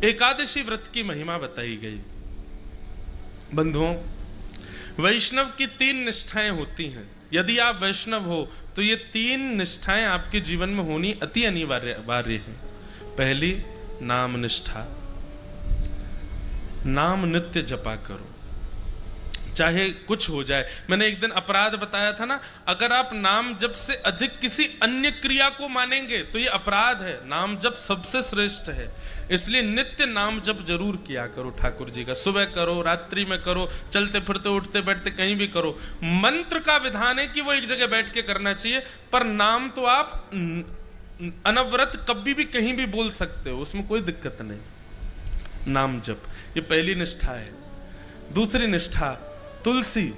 एकादशी व्रत की महिमा बताई गई। बंधुओं, वैष्णव की 3 निष्ठाएं होती हैं। यदि आप वैष्णव हो तो ये 3 निष्ठाएं आपके जीवन में होनी अति अनिवार्य है। पहली, नाम निष्ठा। नाम नित्य जपा करो, चाहे कुछ हो जाए। मैंने एक दिन अपराध बताया था ना, अगर आप नाम जप से अधिक किसी अन्य क्रिया को मानेंगे तो ये अपराध है। नाम जप सबसे श्रेष्ठ है, इसलिए नित्य नाम जप जरूर किया करो ठाकुर जी का। सुबह करो, रात्रि में करो, चलते फिरते उठते बैठते कहीं भी करो। मंत्र का विधान है कि वो एक जगह बैठ के करना चाहिए, पर नाम तो आप अनवरत कभी भी कहीं भी बोल सकते हो, उसमें कोई दिक्कत नहीं। नाम जप, ये पहली निष्ठा है। दूसरी निष्ठा, तुलसी।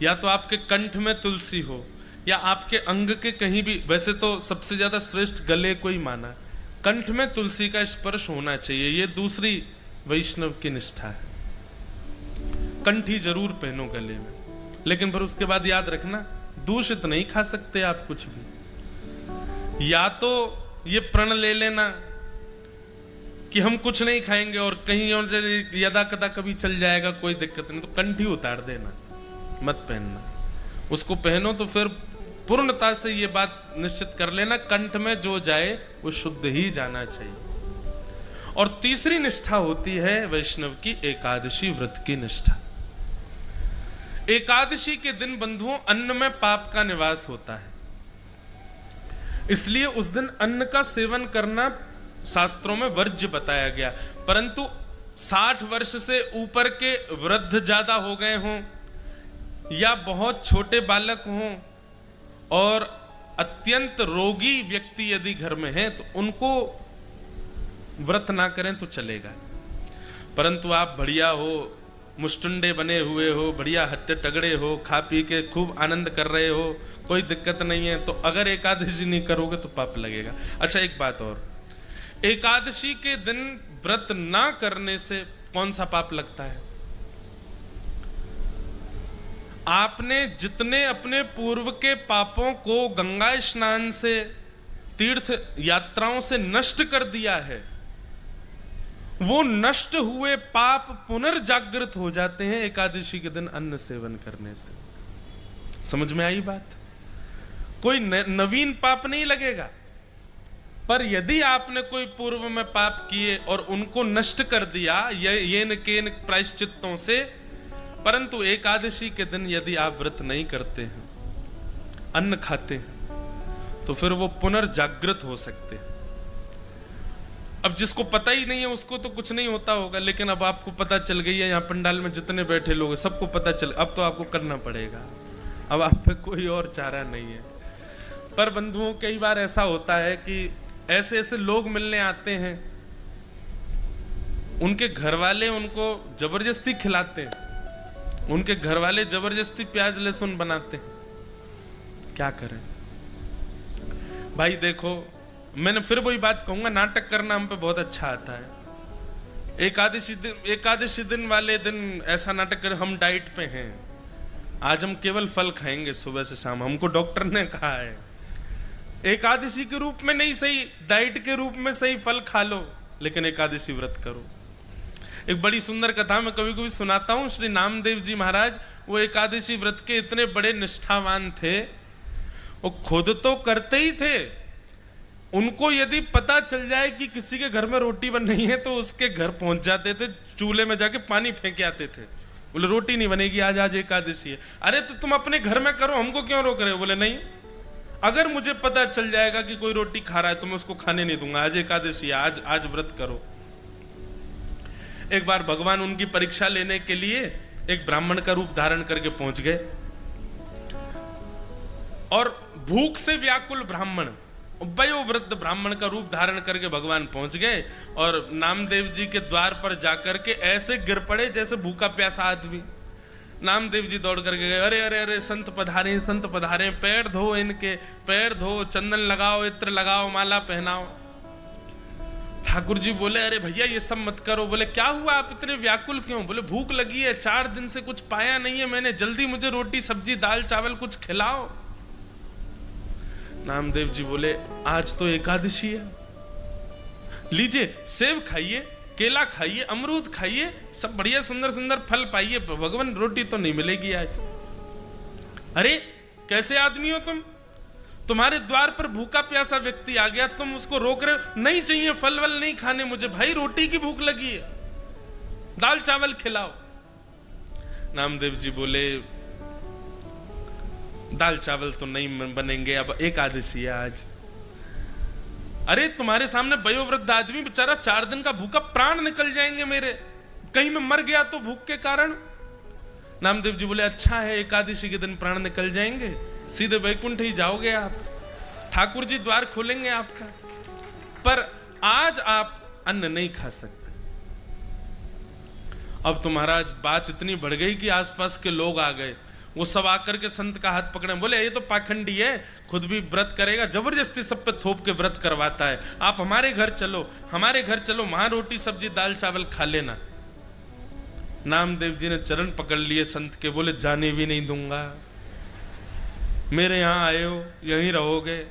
या तो आपके कंठ में तुलसी हो या आपके अंग के कहीं भी, वैसे तो सबसे ज्यादा श्रेष्ठ गले को ही माना, कंठ में तुलसी का स्पर्श होना चाहिए। ये दूसरी वैष्णव की निष्ठा है। कंठी जरूर पहनो गले में, लेकिन फिर उसके बाद याद रखना, दूषित नहीं खा सकते आप कुछ भी। या तो ये प्रण ले लेना कि हम कुछ नहीं खाएंगे और कहीं और यदा कदा कभी चल जाएगा, कोई दिक्कत नहीं, तो कंठी उतार देना, मत पहनना। उसको पहनो तो फिर पूर्णता से ये बात निश्चित कर लेना, कंठ में जो जाए वो शुद्ध ही जाना चाहिए। और तीसरी निष्ठा होती है वैष्णव की एकादशी व्रत की निष्ठा। एकादशी के दिन बंधुओं अन्न में पाप का निवास होता है, इसलिए उस दिन अन्न का सेवन करना शास्त्रों में वर्ज्य बताया गया। परंतु 60 वर्ष से ऊपर के वृद्ध ज्यादा हो गए हों या बहुत छोटे बालक हों और अत्यंत रोगी व्यक्ति यदि घर में हैं तो उनको व्रत ना करें तो चलेगा। परंतु आप बढ़िया हो, मुष्टुंडे बने हुए हो, बढ़िया हत्ते तगड़े हो, खा पी के खूब आनंद कर रहे हो, कोई दिक्कत नहीं है, तो अगर एकादशी नहीं करोगे तो पाप लगेगा। अच्छा, एक बात और, एकादशी के दिन व्रत ना करने से कौन सा पाप लगता है? आपने जितने अपने पूर्व के पापों को गंगा स्नान से, तीर्थ यात्राओं से नष्ट कर दिया है, वो नष्ट हुए पाप पुनर्जागृत हो जाते हैं एकादशी के दिन अन्न सेवन करने से। समझ में आई बात? कोई नवीन पाप नहीं लगेगा, पर यदि आपने कोई पूर्व में पाप किए और उनको नष्ट कर दिया ये न केन प्रायश्चित्तों से, परंतु एकादशी के दिन यदि आप व्रत नहीं करते हैं, अन्न खाते हैं, तो फिर वो पुनर्जागृत हो सकते हैं। अब जिसको पता ही नहीं है उसको तो कुछ नहीं होता होगा, लेकिन अब आपको पता चल गई है, यहाँ पंडाल में जितने बैठे लोग सबको पता चल, अब तो आपको करना पड़ेगा, अब आप पे कोई और चारा नहीं है। पर बंधुओं, कई बार ऐसा होता है कि ऐसे ऐसे लोग मिलने आते हैं, उनके घर वाले उनको जबरदस्ती खिलाते हैं, उनके घर वाले जबरदस्ती प्याज लहसुन बनाते हैं, क्या करें भाई? देखो, मैंने फिर वही बात कहूंगा, नाटक करना हम पे बहुत अच्छा आता है। एकादशी दिन वाले दिन ऐसा नाटक करें, हम डाइट पे हैं, आज हम केवल फल खाएंगे सुबह से शाम, हमको डॉक्टर ने कहा है। एकादशी के रूप में नहीं सही, डाइट के रूप में सही, फल खा लो, लेकिन एकादशी व्रत करो। एक बड़ी सुंदर कथा मैं कभी कभी सुनाता हूं। श्री नामदेव जी महाराज, वो एकादशी व्रत के इतने बड़े निष्ठावान थे, वो खुद तो करते ही थे, उनको यदि पता चल जाए कि किसी के घर में रोटी बन रही है तो उसके घर पहुंच जाते थे, चूल्हे में जाके पानी फेंक आते थे, बोले रोटी नहीं बनेगी आज, आज एकादशी है। अरे तो तुम अपने घर में करो, हमको क्यों रोक रहे हो? बोले नहीं, अगर मुझे पता चल जाएगा कि कोई रोटी खा रहा है तो मैं उसको खाने नहीं दूंगा, आज एकादशी है, आज व्रत करो। एक बार भगवान उनकी परीक्षा लेने के लिए एक ब्राह्मण का रूप धारण करके पहुंच गए, और भूख से व्याकुल ब्राह्मण, वयोवृद्ध ब्राह्मण का रूप धारण करके भगवान पहुंच गए, और नामदेव जी के द्वार पर जाकर के ऐसे गिर पड़े जैसे भूखा प्यासा आदमी। नामदेव जी दौड़ करके गए, अरे अरे अरे संत पधारे, संत पधारे, पैर धो इनके, पैर धो, चंदन लगाओ, इत्र लगाओ, माला पहनाओ। ठाकुर जी बोले, अरे भैया ये सब मत करो। बोले क्या हुआ, आप इतने व्याकुल क्यों? बोले भूख लगी है, 4 दिन से कुछ पाया नहीं है मैंने, जल्दी मुझे रोटी सब्जी दाल चावल कुछ खिलाओ। नामदेव जी बोले आज तो एकादशी है, लीजिए सेब खाइए, केला खाइए, अमरूद खाइए, सब बढ़िया सुंदर सुंदर फल पाइए, भगवान रोटी तो नहीं मिलेगी आज। अरे कैसे आदमी हो तुम? तुम्हारे द्वार पर भूखा प्यासा व्यक्ति आ गया, तुम उसको रोक रहे हो, नहीं चाहिए फल वल नहीं खाने मुझे, भाई रोटी की भूख लगी है, दाल चावल खिलाओ। नामदेव जी बोले दाल चावल तो नहीं बनेंगे, अब एकादशी है आज। अरे तुम्हारे सामने वयोवृद्ध आदमी बेचारा 4 दिन का भूखा, प्राण निकल जाएंगे मेरे, कहीं मैं मर गया तो भूख के कारण। नामदेव जी बोले अच्छा है, एकादशी के दिन प्राण निकल जाएंगे, सीधे वैकुंठ ही जाओगे आप, ठाकुर जी द्वार खोलेंगे आपका, पर आज आप अन्न नहीं खा सकते। अब तो महाराज बात इतनी बढ़ गई कि आसपास के लोग आ गए, वो सब आकर के संत का हाथ पकड़े, बोले ये तो पाखंडी है, खुद भी व्रत करेगा, जबरदस्ती सब पे थोप के व्रत करवाता है, आप हमारे घर चलो, हमारे घर चलो, वहां रोटी सब्जी दाल चावल खा लेना। नामदेव जी ने चरण पकड़ लिए संत के, बोले जाने भी नहीं दूंगा, मेरे यहां आए हो यहीं रहोगे।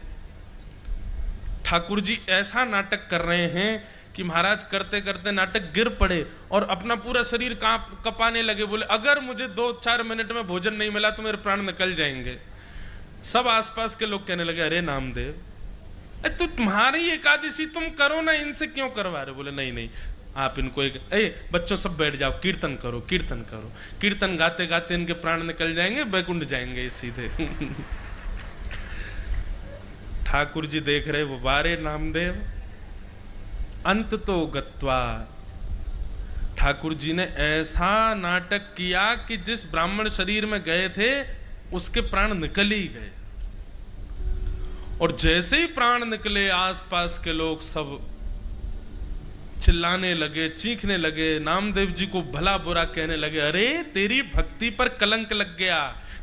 ठाकुर जी ऐसा नाटक कर रहे हैं कि महाराज करते करते नाटक गिर पड़े और अपना पूरा शरीर कपाने लगे, बोले अगर मुझे 2-4 मिनट में भोजन नहीं मिला तो मेरे प्राण निकल जाएंगे। सब आसपास के लोग कहने लगे अरे नामदेव तो तुम्हारी एकादशी तुम करो ना, इनसे क्यों करवा रहे? बोले नहीं नहीं आप इनको बच्चों सब बैठ जाओ, कीर्तन करो कीर्तन करो, कीर्तन गाते गाते इनके प्राण निकल जाएंगे, बैकुंठ जाएंगे सीधे। ठाकुर जी देख रहे, वो बारे नामदेव अंत तो गत्वा। ठाकुर जी ने ऐसा नाटक किया कि जिस ब्राह्मण शरीर में गए थे उसके प्राण निकल ही गए, और जैसे ही प्राण निकले आसपास के लोग सब चिल्लाने लगे, चीखने लगे, नामदेव जी को भला बुरा कहने लगे, अरे तेरी भक्ति पर कलंक लग गया,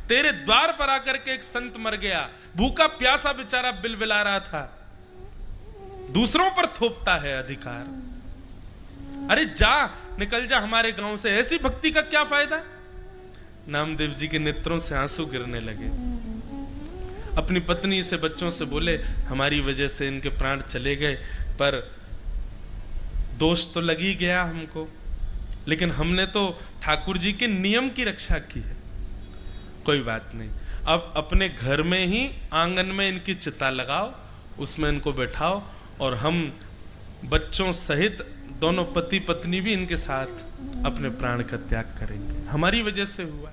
तेरे द्वार पर आकर के एक संत मर गया, भूखा प्यासा बेचारा बिलबिला रहा था, दूसरों पर थोपता है अधिकार, अरे जा निकल जा हमारे गांव से, ऐसी भक्ति का क्या फायदा? नामदेव जी के नेत्रों से आंसू गिरने लगे, अपनी पत्नी से बच्चों से बोले हमारी वजह से इनके प्राण चले गए, पर दोष तो लग ही गया हमको, लेकिन हमने तो ठाकुर जी के नियम की रक्षा की है, कोई बात नहीं, अब अपने घर में ही आंगन में इनकी चिता लगाओ, उसमें इनको बैठाओ, और हम बच्चों सहित दोनों पति पत्नी भी इनके साथ अपने प्राण का त्याग करेंगे, हमारी वजह से हुआ।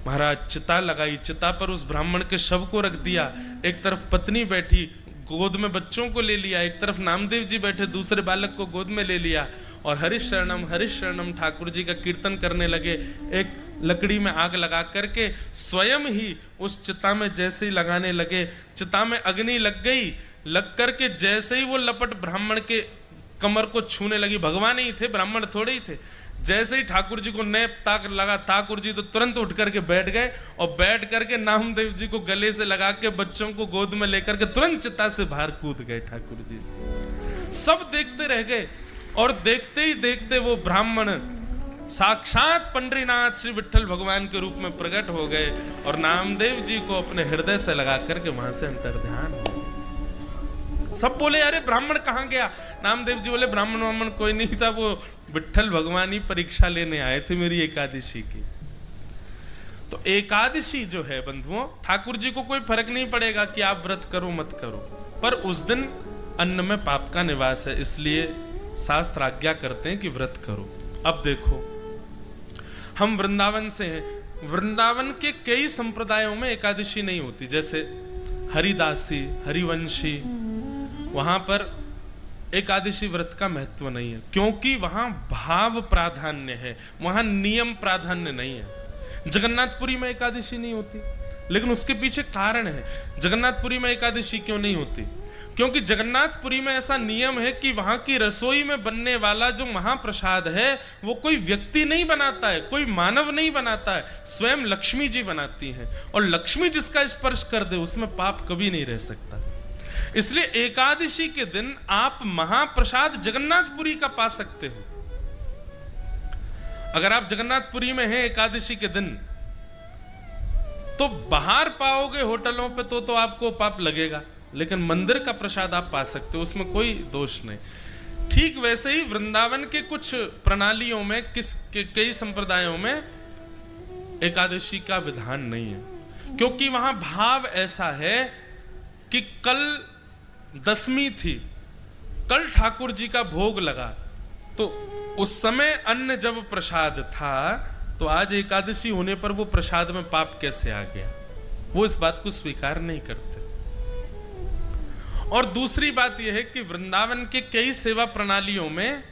महाराज चिता लगाई, चिता पर उस ब्राह्मण के शव को रख दिया, एक तरफ पत्नी बैठी गोद में बच्चों को ले लिया, एक तरफ नामदेव जी बैठे दूसरे बालक को गोद में ले लिया, और हरिश शरणम ठाकुर जी का कीर्तन करने लगे। एक लकड़ी में आग लगा करके स्वयं ही उस चिता में जैसे ही लगाने लगे, चिता में अग्नि लग गई, लग करके जैसे ही वो लपट ब्राह्मण के कमर को छूने लगी, भगवान ही थे ब्राह्मण थोड़े ही थे, जैसे ही ठाकुर जी को नेप ताक लगा, ठाकुर जी तो तुरंत उठ करके बैठ गए, और बैठ करके नामदेव जी को गले से लगा के बच्चों को गोद में लेकर के तुरंत चिता से बाहर कूद गए ठाकुर जी। सब देखते रह गए, और देखते ही देखते वो ब्राह्मण साक्षात पंडरीनाथ श्री विठ्ठल भगवान के रूप में प्रकट हो गए, और नामदेव जी को अपने हृदय से लगा करके वहां से अंतर्ध्यान हो। सब बोले अरे ब्राह्मण कहाँ गया? नामदेव जी बोले ब्राह्मण कोई नहीं था, वो विठ्ठल भगवान ही परीक्षा लेने आए थे मेरी एकादशी की। तो एकादशी जो है बंधुओं, ठाकुर जी को कोई फर्क नहीं पड़ेगा कि आप व्रत करो मत करो, पर उस दिन अन्न में पाप का निवास है, इसलिए शास्त्र आज्ञा करते हैं कि व्रत करो। अब देखो हम वृंदावन से हैं, वृंदावन के कई संप्रदायों में एकादशी नहीं होती, जैसे हरिदासी हरिवंशी, वहां पर एकादशी व्रत का महत्व नहीं है, क्योंकि वहां भाव प्राधान्य है, वहां नियम प्राधान्य नहीं है। जगन्नाथपुरी में एकादशी नहीं होती, लेकिन उसके पीछे कारण है। जगन्नाथपुरी में एकादशी क्यों नहीं होती? क्योंकि जगन्नाथपुरी में ऐसा नियम है कि वहां की रसोई में बनने वाला जो महाप्रसाद है वो कोई व्यक्ति नहीं बनाता है, कोई मानव नहीं बनाता है, स्वयं लक्ष्मी जी बनाती हैं, और लक्ष्मी जिसका स्पर्श कर दे उसमें पाप कभी नहीं रह सकता। इसलिए एकादशी के दिन आप महाप्रसाद जगन्नाथपुरी का पा सकते हो। अगर आप जगन्नाथपुरी में हैं एकादशी के दिन, तो बाहर पाओगे होटलों पे तो आपको पाप लगेगा, लेकिन मंदिर का प्रसाद आप पा सकते हो, उसमें कोई दोष नहीं। ठीक वैसे ही वृंदावन के कुछ प्रणालियों में कई संप्रदायों में एकादशी का विधान नहीं है, क्योंकि वहां भाव ऐसा है कि कल दशमी थी, कल ठाकुर जी का भोग लगा, तो उस समय अन्न जब प्रसाद था तो आज एकादशी होने पर वो प्रसाद में पाप कैसे आ गया, वो इस बात को स्वीकार नहीं करते। और दूसरी बात यह है कि वृंदावन के कई सेवा प्रणालियों में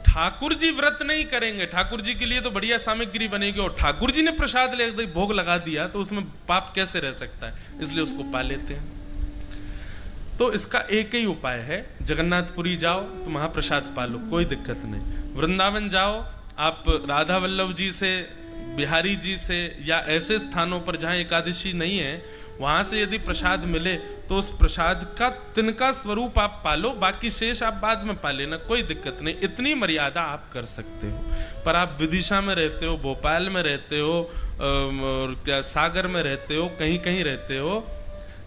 ठाकुर जी व्रत नहीं करेंगे, ठाकुर जी के लिए तो बढ़िया सामग्री बनेगी और ठाकुर जी ने प्रसाद ले भोग लगा दिया तो उसमें पाप कैसे रह सकता है, इसलिए उसको पा लेते हैं। तो इसका एक ही उपाय है, जगन्नाथपुरी जाओ तो महाप्रसाद पालो, कोई दिक्कत नहीं। वृंदावन जाओ, आप राधा वल्लभ जी से, बिहारी जी से या ऐसे स्थानों पर जहां एकादशी नहीं है वहां से यदि प्रसाद मिले तो उस प्रसाद का तिनका स्वरूप आप पालो, बाकी शेष आप बाद में पा लेना, कोई दिक्कत नहीं। इतनी मर्यादा आप कर सकते हो। पर आप विदिशा में रहते हो, भोपाल में रहते हो, और क्या सागर में रहते हो, कहीं कहीं रहते हो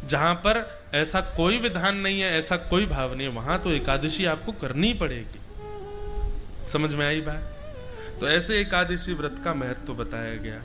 जहां पर ऐसा कोई विधान नहीं है, ऐसा कोई भाव नहीं है, वहां तो एकादशी आपको करनी पड़ेगी। समझ में आई बात? तो ऐसे एकादशी व्रत का महत्व बताया गया।